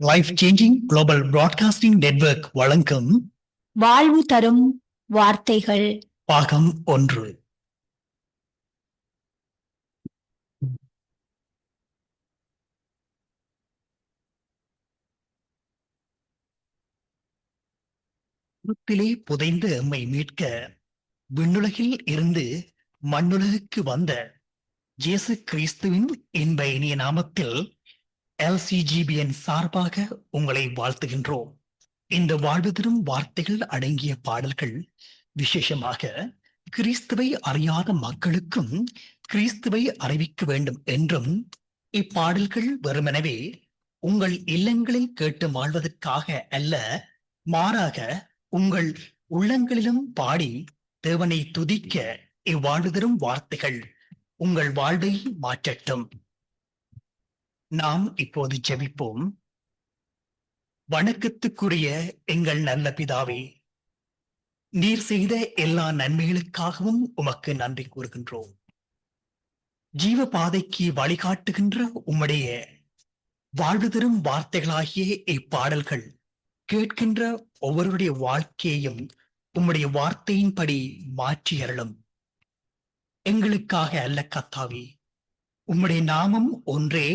Life changing global broadcasting network வழங்கும் வாழ்வு தரும் வார்த்தைகள். பாகம் 1. புத்திலே புதைந்து எம்மை மீட்க விண்ணுலகில் இருந்து மண்ணுலகுக்கு வந்த இயேசு கிறிஸ்துவின் இன்ப இனிய நாமத்தில் LCGBN சார்பாக உங்களை வாழ்த்துகின்றோம். இந்த வாழ்வு தரும் வார்த்தைகள் அடங்கிய பாடல்கள் விசேஷமாக கிறிஸ்துவை அறியாத மக்களுக்கும் கிறிஸ்துவை அறிவிக்க வேண்டும் என்றும், இப்பாடல்கள் வெறுமெனவே உங்கள் இல்லங்களில் கேட்டு வாழ்வதற்காக அல்ல, மாறாக உங்கள் உள்ளங்களிலும் பாடி தேவனை துதிக்க இவ்வாழ்வு தரும் வார்த்தைகள் உங்கள் வாழ்வை மாற்றட்டும். நாம் இப்போது ஜெபிப்போம். வணக்கத்துக்குரிய எங்கள் நல்ல பிதாவே, நீர் செய்த எல்லா நன்மைகளுக்காகவும் உமக்கு நன்றி கூறுகின்றோம். ஜீவ பாதைக்கு வழிகாட்டுகின்ற உம்முடைய வாழ்வு தரும் வார்த்தைகளாகிய இப்பாடல்கள் கேட்கின்ற ஒவ்வொருடைய வாழ்க்கையையும் உம்முடைய வார்த்தையின்படி மாற்றி அருளும். எங்களுக்காக அல்ல கர்த்தாவே, உம்முடைய நாமம் ஒன்றே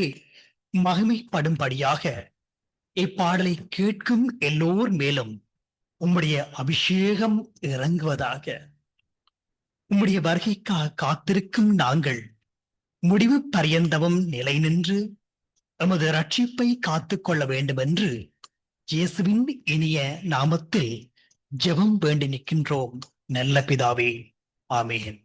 மகிமைப்படும்படியாக இப்பாடலை கேட்கும் எல்லோர் மேலும் உம்முடைய அபிஷேகம் இறங்குவதாக. உம்முடைய வருகைக்காக காத்திருக்கும் நாங்கள் முடிவு பரியந்தமும் நிலை நின்று எமது ரட்சிப்பை காத்துக் கொள்ள வேண்டும் என்று இயேசுவின் இனிய நாமத்தில் ஜெபம் வேண்டி நிற்கின்றோம் நல்ல பிதாவே, ஆமென்.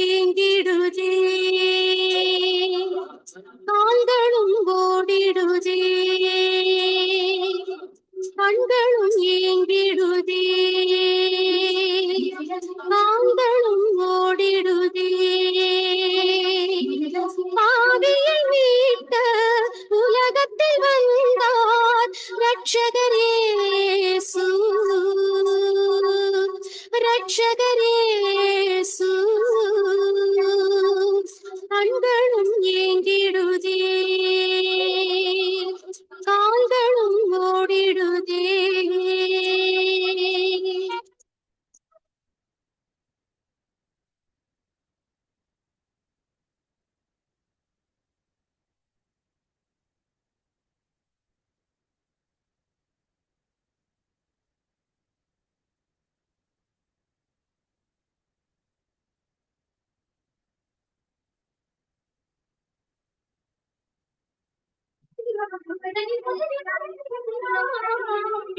ஏங்கிடுதே, கால்களும் ஓடிடுதே, கண்களும் ஏங்கிடுதே, கால்களும் ஓடிடுதே. பாவியை மீட்க உலகத்தில் வந்தார் ரட்சகரேசு, ரட்சகரேசு. கண்களும் ஏங்கிடுதே, கால்களும் ஓடிடுதே.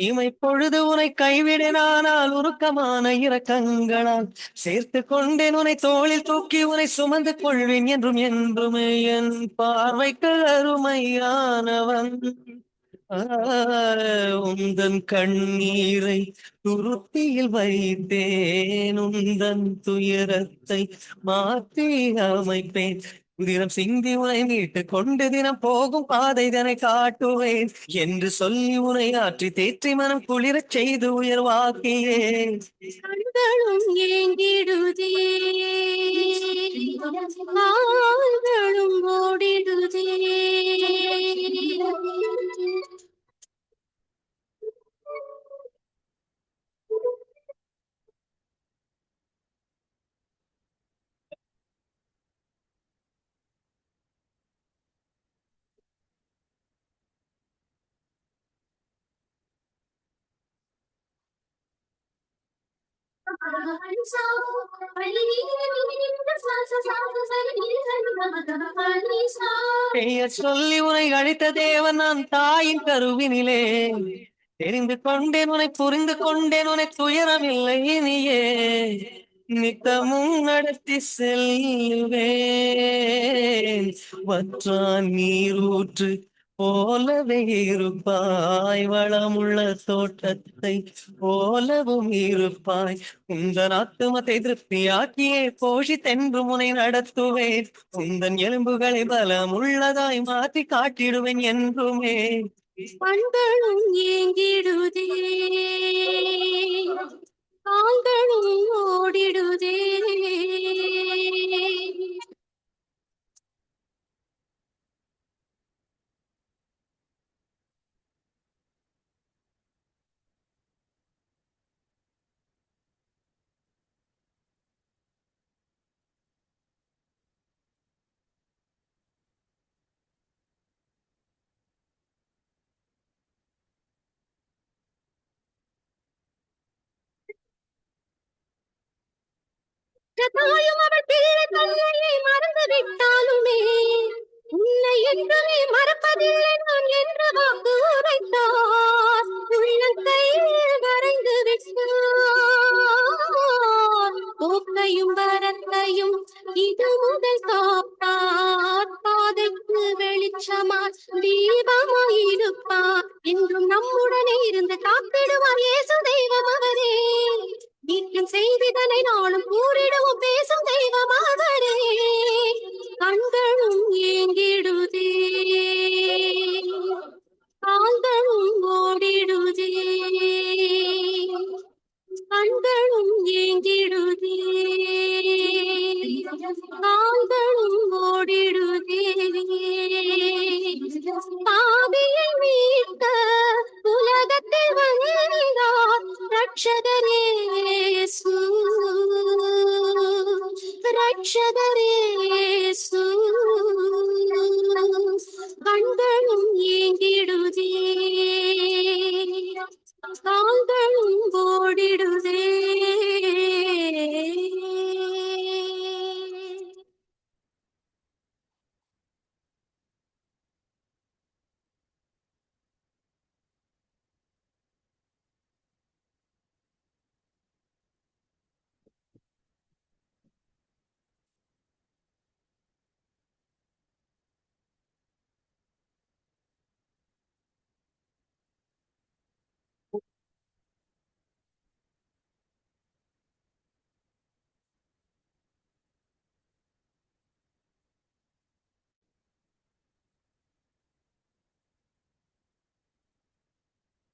இமைப்பொழுது உனை கைவிடினானால் உருக்கமான இரக்கங்களால் சேர்த்து கொண்டேன் உனை தோளில் தூக்கி உனை சுமந்து கொள்வேன் என்றும் என்றுமே என் பார்வைக்கு அருமையானவன். உந்தன் கண்ணீரை துருத்தியில் வைத்தேன், உந்தன் துயரத்தை மாற்றி அமைப்பேன். தினம் சிந்தி உனை மீட்டு கொண்டு தினம் போகும் பாதை தனை காட்டுவேன் என்று சொல்லி உனை ஆற்றி தேற்றி மனம் குளிரச் செய்து உயர்வாக்கியே. கண்களும் ஏங்கிடுதே, கால்களும் ஓடிடுதே. பெயர் சொல்லி உனை அழைத்த தேவன் நான் தாயின் கருவினிலே. தெரிந்து கொண்டேன் உன்னை புரிந்து கொண்டேன் உன்னை துயரமில்லை இனியே நித்தமும் நடத்தி செல்வேன் வற்றான் நீரூற்று போலவே இருப்பாய் வளமுள்ள தோட்டத்தை போலவும் இருப்பாய் உந்தன் ஆத்துமத்தை திருப்தியாக்கியே போஷித்தென்று முனை நடத்துவேன் உந்தன் எலும்புகளை பலம் உள்ளதாய் மாற்றி காட்டிடுவேன் என்றுமே கண்களும் ஏங்கிடுதே கால்களும் ஓடிடுதே தாயும் அவள் பிள்ளை தன்னையை மறந்து விட்டாலுமே உன்னை என்றுமே மறப்பதில்லை நான் என்று வாக்கு உரைத்தார் உள்ளங்கையில் வரைந்து விட்டார் போக்கையும் வரத்தையும் இது முதல் காப்பார் பாதைக்கு வெளிச்சமார் தீபமாயிருப்பார் என்றும் நம்முடனே இருந்து காத்திடுவார் இயேசு தெய்வம் அவரே வீட்டின் செய்திதனை நாளும் கூறிடுவோம் பேசும் தெய்வம் அவரே கண்களும் ஏங்கிடுதே கால்களும் ஓடிடுதே கண்களும் ஏங்கிடுதே கால்களும் ஓடிடுதே பாவியை மீட்க உலகத்தில் வந்தார் ரட்சகரே இயேசு ரட்சகரே இயேசு கண்களும் ஏங்கிடுதே கால்களும் ஓடிடுதே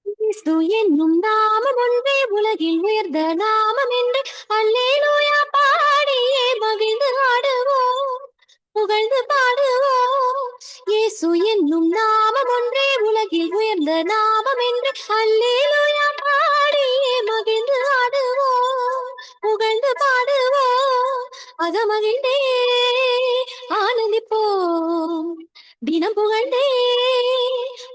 இயேசு என்னும் நாமம் ஒன்றே உலகில் உயர்ந்த நாமம் என்று அல்லேலூயா பாடியே மகிழ்ந்து ஆடுவோம் புகழ்ந்து பாடுவோம் இயேசு என்னும் நாமம் ஒன்றே உலகில் உயர்ந்த நாமம் என்று அல்லேலூயா பாடியே மகிழ்ந்து ஆடுவோம் புகழ்ந்து பாடுவோம் அகமகிழ்ந்தே ஆனந்திப்போம் தினம் புகழ்ந்தே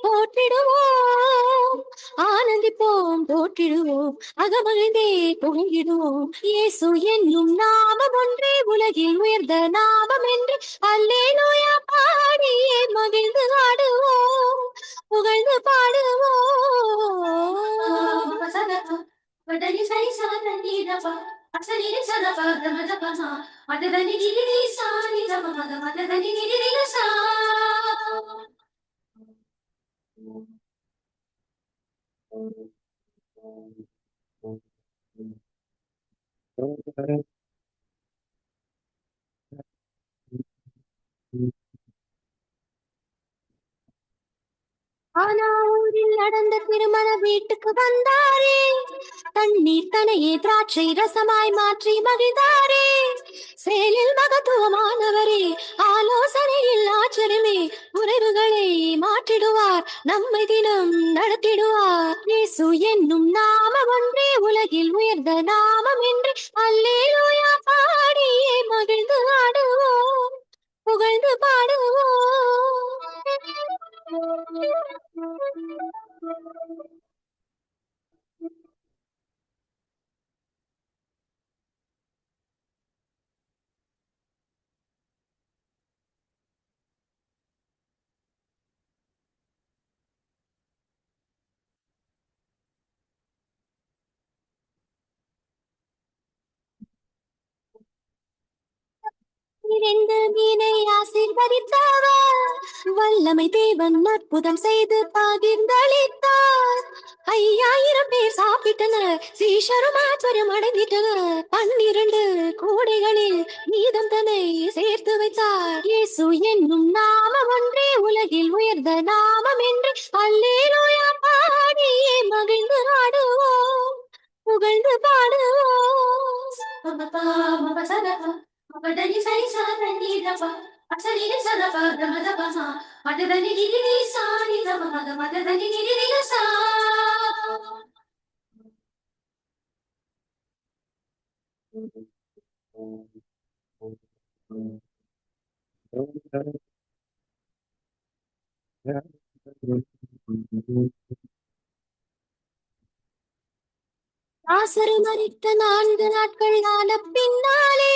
போற்றிடுவோம் ஆனந்திப்போம் போற்றிடுவோம் அகமகிழ்ந்தே புகழ்ந்திடுவோம் இயேசு என்னும் நாமம் ஒன்றே உலகில் உயர்ந்த நாமம் என்று அல்லேலூயா பாடியே மகிழ்ந்து ஆடுவோம் புகழ்ந்து பாடுவோம் ஆனாவூரில் நடந்த திருமண வீட்டுக்கு வந்தாரே தண்ணீர் தனையே திராட்சை ரசமாய் மாற்றி மகிழ்ந்தாரே செயலில் மகத்துவமானவரே ஆலோசனையில் ஆச்சரியமே உறவுகளை மாற்றிடுவார் நம்மை தினம் நடத்திடுவார் இயேசு என்னும் நாமம் ஒன்றே உலகில் உயர்ந்த நாமம் என்று அல்லேலூயா பாடியே மகிழ்ந்து ஆடுவோம் புகழ்ந்து பாடுவோம் 2 மீனை ஆசீர்வதித்தவர், வல்லமை தேவன் அற்புதம் செய்து பகிர்ந்தளித்தார். 5000 பேர் சாப்பிட்டனர், சீஷரும் ஆச்சரியம் அடைந்திட்டனர். 12 கூடைகளில் மீதம் தன்னை சேர்த்து வைத்தார். இயேசு என்னும் நாமம் ஒன்றே உலகில் உயர்ந்த நாமம் என்று அல்லேலூயா பாடியே மகிழ்ந்து ஆடுவோம், புகழ்ந்து பாடுவோம். மமபா மமசதபா மமதனி சரிசா தண்ணீரபா அசலிரி சதபா தமதபமா மததனி கிரிரி சாணி தமமத மததனி கிரிரி சா. லாசரு மரித்த 4 நாட்கள் ஆன பின்னாலே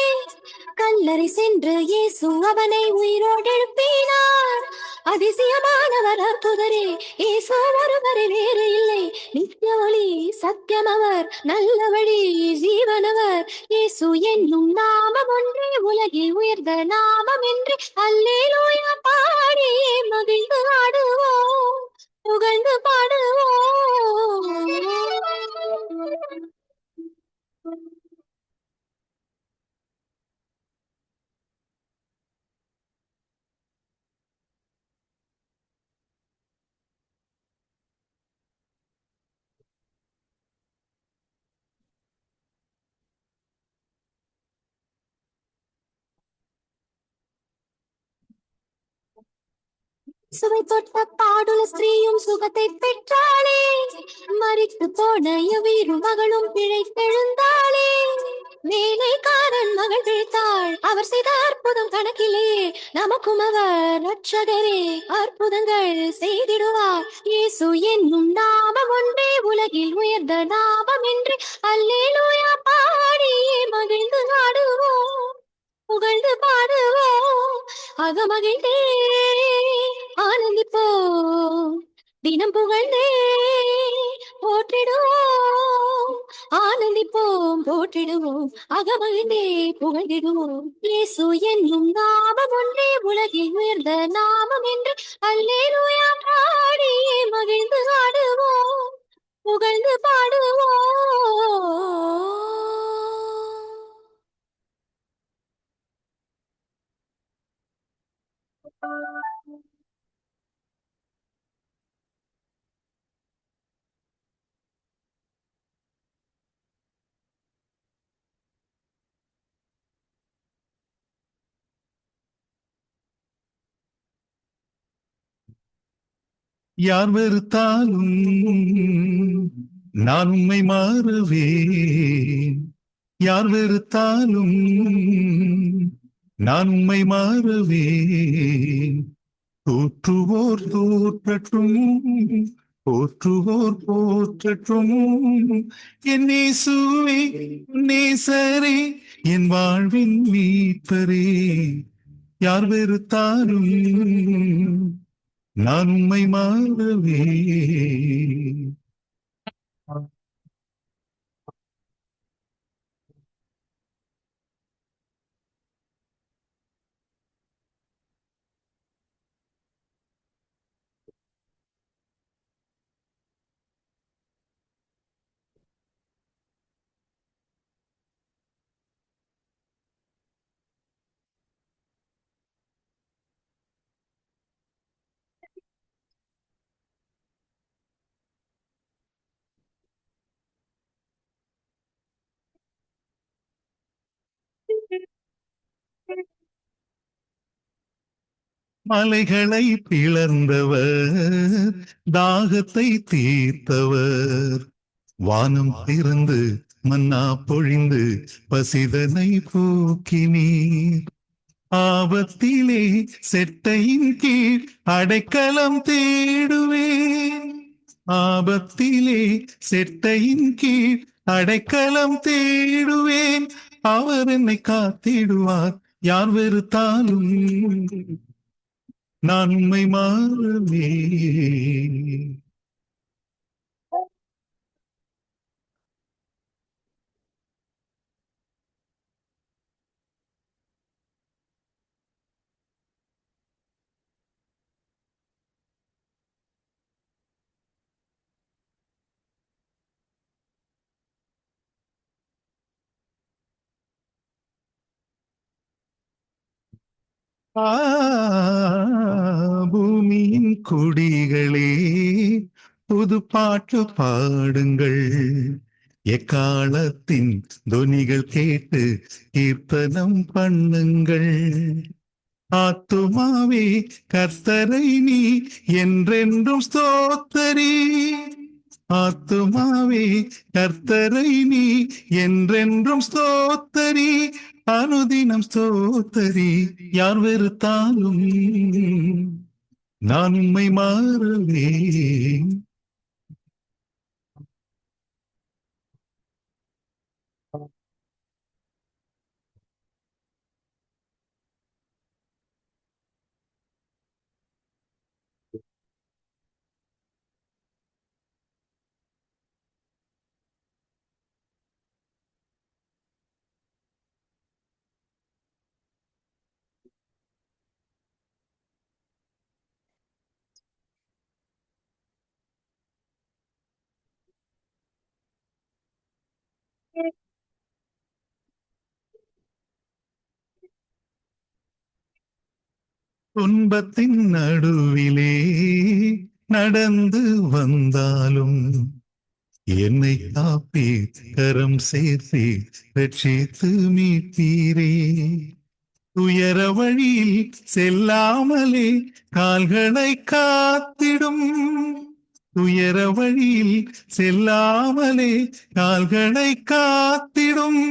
கல்லறை சென்று இயேசு அவனை உயிரோடு எழுப்பினார். அதிசயமானவர் அற்புதரே, இயேசு ஒருவரே வேறு இல்லை. நித்திய ஒளி சத்தியம் அவர், நல்ல வழி ஜீவனவர். இயேசு என்னும் நாமம் ஒன்றே உலகில் உயர்ந்த நாமம் என்று அல்லேலூயா பாடியே மகிழ்ந்து ஆடுவோம், புகழ்ந்து பாடுவோம். சுவை தொட்ட பாடுல ஸ்திரீயும் சுகத்தை பெற்றாளே, மரித்து போன எவ்விரு மகளும் பிழைத்தெழுந்தாளே. வேலைக்காரன் மகள் பிழைத்தாள், அவர் செய்த அற்புதம் கணக்கிலே. நமக்கும் அவர் ரட்சகரே, அற்புதங்கள் செய்திடுவார். இயேசு என்னும் நாமம் ஒன்றே உலகில் உயர்ந்த நாமம் என்று அல்லேலூயா பாடியே மகிழ்ந்து ஆடுவோம், புகழ்ந்து பாடுவோம். அகமகிழ்ந்தே ஆனந்திப்போம், தினம் புகழ்ந்தே போற்றிடுவோம். ஆனந்திப்போம், போற்றிடுவோம், அகமகிழ்ந்தே புகழ்ந்திடுவோம். இயேசு என்னும் நாமம் ஒன்றே உலகில் உயர்ந்த நாமம் என்று அல்லேலூயா பாடியே மகிழ்ந்து ஆடுவோம், புகழ்ந்து பாடுவோம். யார் வெறுத்தாலும் நான் உம்மை மாறுவேன். யார் வெறுத்தாலும் நான் உம்மை மாறுவேன். தோற்றுவோர் தோற்றற்றும், போற்றுவோர் போற்றற்றும். என் இயேசுவே, உன் நேசரே, என் வாழ்வின் மீட்பரே. யார் வெறுத்தாலும் நான் உம்மை மாறுவேன். மலைகளை பிளந்தவர், தாகத்தை தீர்த்தவர். வானம் திறந்து மன்னா பொழிந்து பசிதனை போக்கினீர். ஆபத்திலே செட்டையின் கீழ் அடைக்கலம் தேடுவேன். ஆபத்திலே செட்டையின் கீழ் அடைக்கலம் தேடுவேன். அவர் என்னை காத்திடுவார். யார் வெறுத்தாலும் நான் உம்மை மாறுவேன். ஆ, பூமியின் குடிகளே புது பாட்டு பாடுங்கள், எக்காலத்தின் தொனிகள் கேட்டு கீர்த்தனம் பண்ணுங்கள். ஆத்துமாவே கர்த்தரை நீ என்றென்றும் ஸ்தோத்தரி. ஆத்துமாவே கர்த்தரை நீ என்றென்றும் ஸ்தோத்தரி. அனுதினம் ஸ்தோத்தரி. யார் வெறுத்தாலும் நான் உம்மை மாறவே. துன்பத்தின் நடுவிலே நடந்து வந்தாலும் என்னை காப்பி கரம் சேர்த்து ரட்சித்து மீட்பீரே. துயர வழியில் செல்லாமலே கால்களை காத்திடும். துயர வழியில் செல்லாமலே கால்களை காத்திடும்.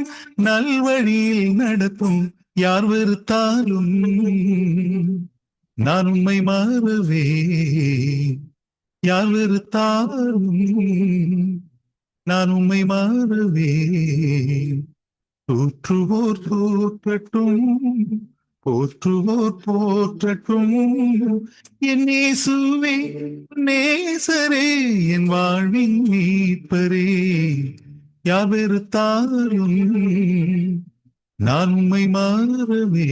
நல்வழியில் நடத்தும். யார் வெறுத்தாலும் நான் உம்மை மாறவே. யார் வெறுத்தாலும் நான் உம்மை மாறவே. தூற்றுவோர் தோற்றட்டும், போற்றுவோர் போற்றட்டும், என் இயேசுவே நேசரே, என் வாழ்வின் மீட்பரே. யார் வெறுத்தாலும் நான் உம்மை மாறவே.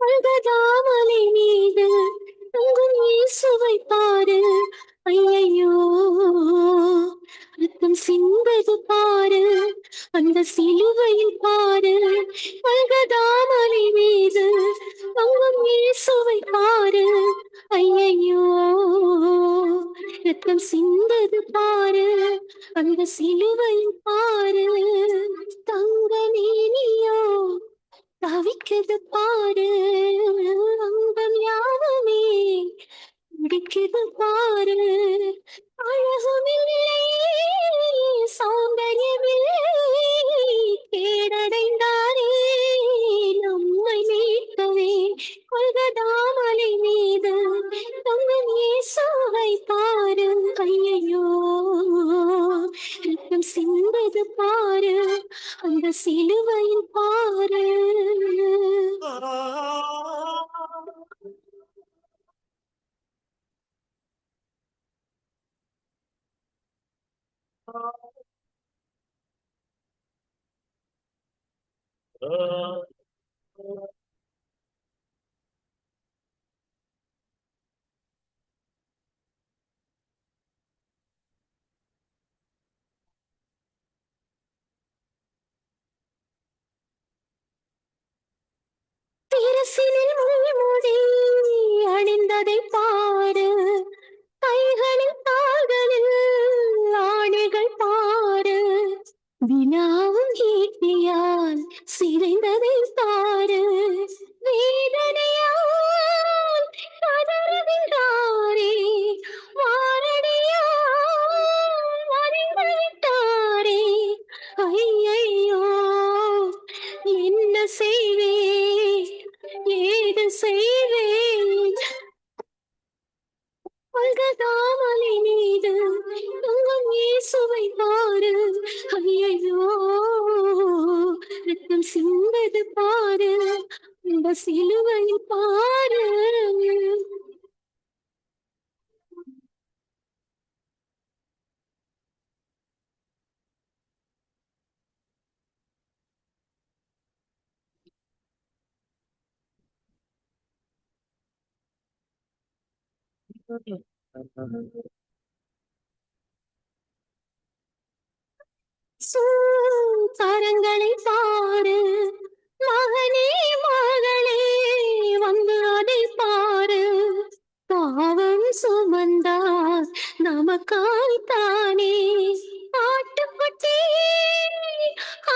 அழகாமலை மீது தங்கும் இயேசுவை பாரு. ஐயையோ, ரத்தம் சிந்தது பாரு, அந்த சிலுவையில் பாரு. அழகாமலை மீது தங்கும் இயேசுவை பாரு. ஐயையோ, ரத்தம் சிந்தது பாரு, அந்த சிலுவையில் பாரு. தங்க நீனியோ தவிக்குது பாரு, அங்கம் யாவுமே முடிக்குது பாரு. அழகுமில்லை, சௌந்தரியமில்லை, கேடடைந்தாரே நம்மை மீட்கவே. கொல்கதாமலை மீது தங்கள் இயேசுவை பாரு. ஐயையோ, ரத்தம் சிந்தது பாரு, அந்த சிலுவையில் பாரு. சிரசினில் முள்முடி அணிந்ததை பாரு, கைகளில் கால்களில் ஆணைகள் பாரு. வினாவும் ஈட்டியால் சிதைந்ததை பாரு, வேதனையால் கதறுகின்றாரே, வாரடியால் வரைந்து விட்டாரே. ஐயையோ, என்ன செய்வே, ஏது செய்வே, பல்கதாமலை மீது தங்கம் இயேசுவை பாரு. ஐயையோ, ரத்தம் சிந்தது பாரு, இந்த சிலுவையில் பாரு. சூரங்களை பாரு, மகனே மகளே, வந்து அதை பாரு. பாவம் சுமந்தார் நமக்காய்த்தானே, ஆட்டுக்குட்டி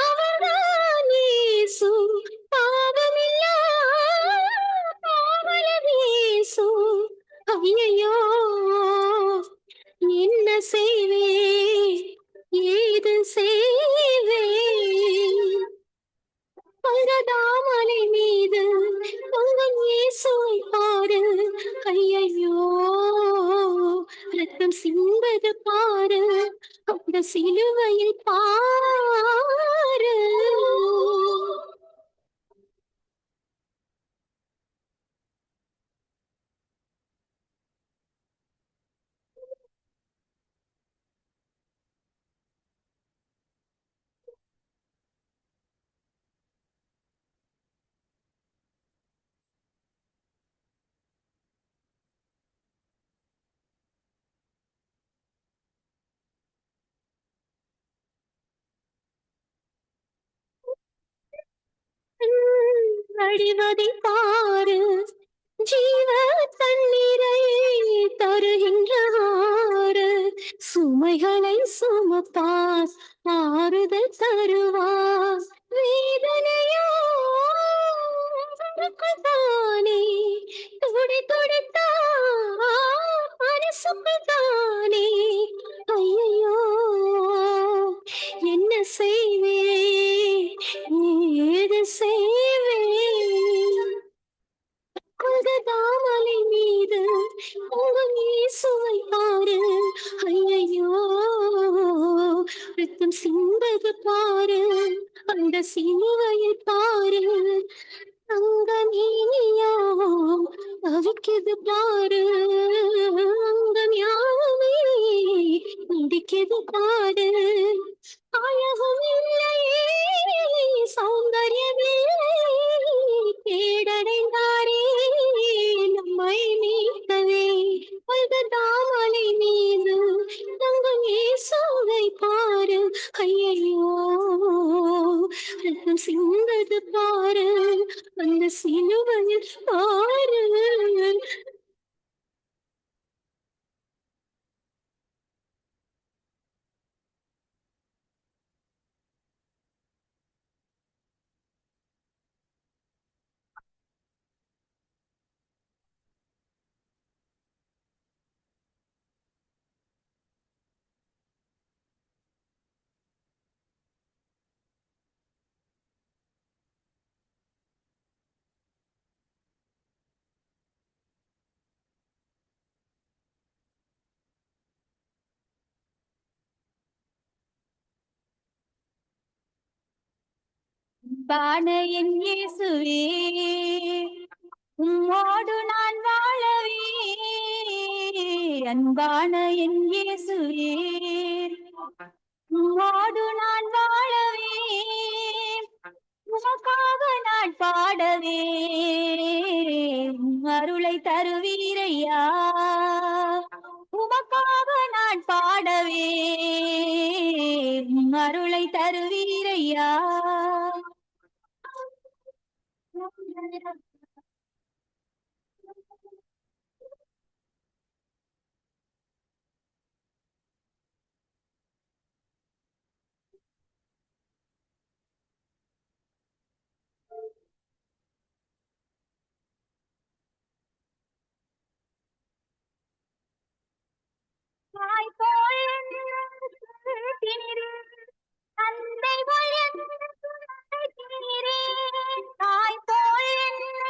அவர்தான் இயேசு. பாவமில்லா பாவலர் இயேசு. ஐயையோ, என்ன செய்வே, ஏது செய்வே. பரதாமலை மீது தங்கம் இயேசுவை பாரு. ஐயையோ, ரத்தம் சிந்தது பாரு, அந்த சிலுவையில் பாரு. அடிவதை பாரு, ஜீவ தண்ணீரை தருகின்ற ஆறு. சுமைகளை சுமப்பார், ஆறுதல் தருவார். வேதனையோ தானே, துடி துடித்தார் மனசுக்குள் தானே. ஐயோ, என்ன செய்வே, ஏது செய்வே. கொல்கதாமலை மீது உங்கள் இயேசுவை பாரு. ஐயையோ, ரத்தம் சிந்தது பாரு, அந்த சிலுவையை பாரு. அங்கமேனியோ தவிக்குது பாரு, அங்கம் யாவுமே இடிக்குது பாரு. அழகும் இல்லையே, சௌந்தர்யமில்லை, கேடடைந்தாரே நம்மை மீட்கவே. பல்கதாமலை மீது தங்கம் இயேசுவை பாரு. ஐயையோ, ரத்தம் சிந்தது பாரு, அந்த சிலுவையில் பாரு. பான என் இயேசுவே, உம்மோடு நான் வாழவே. அன்பான என் இயேசுவே, உம்மோடு நான் வாழவே. உமக்காக நான் பாடவே, அருளை தருவீரையா. உமக்காக நான் பாடவே, அருளை தருவீரையா. தாய் போல் என்னை தந்தை போல் என்னை தாய் போல் என்னை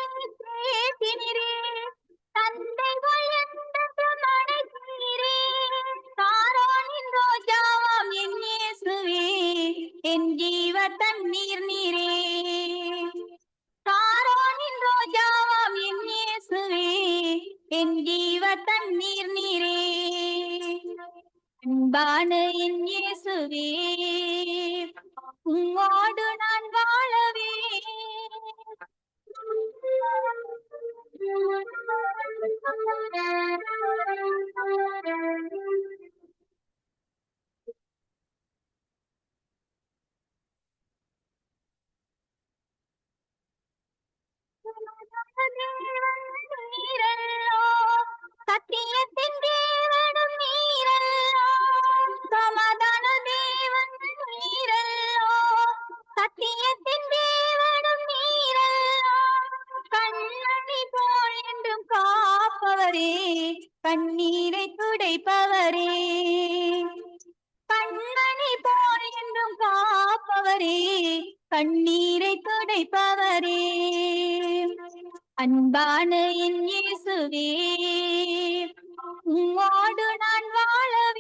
என் ஜீவ தண்ணீர் நீரே அன்பான என் இயேசுவே உம்மோடு நான் வாழவே நீரல்லோ சத்தியத்தின் தேவனும் நீரல்லோ சமாதான தேவன் நீரல்லோ சத்தியத்தின் தேவனும் நீரல்லோ கண்மணி போல் என்றும் காப்பவரே கண்ணீரை துடைப்பவரே கண்மணி போல் என்றும் காப்பவரே கண்ணீரை துடைப்பவரே அன்பான என் இயேசுவே உம்மோடு நான் வாழவே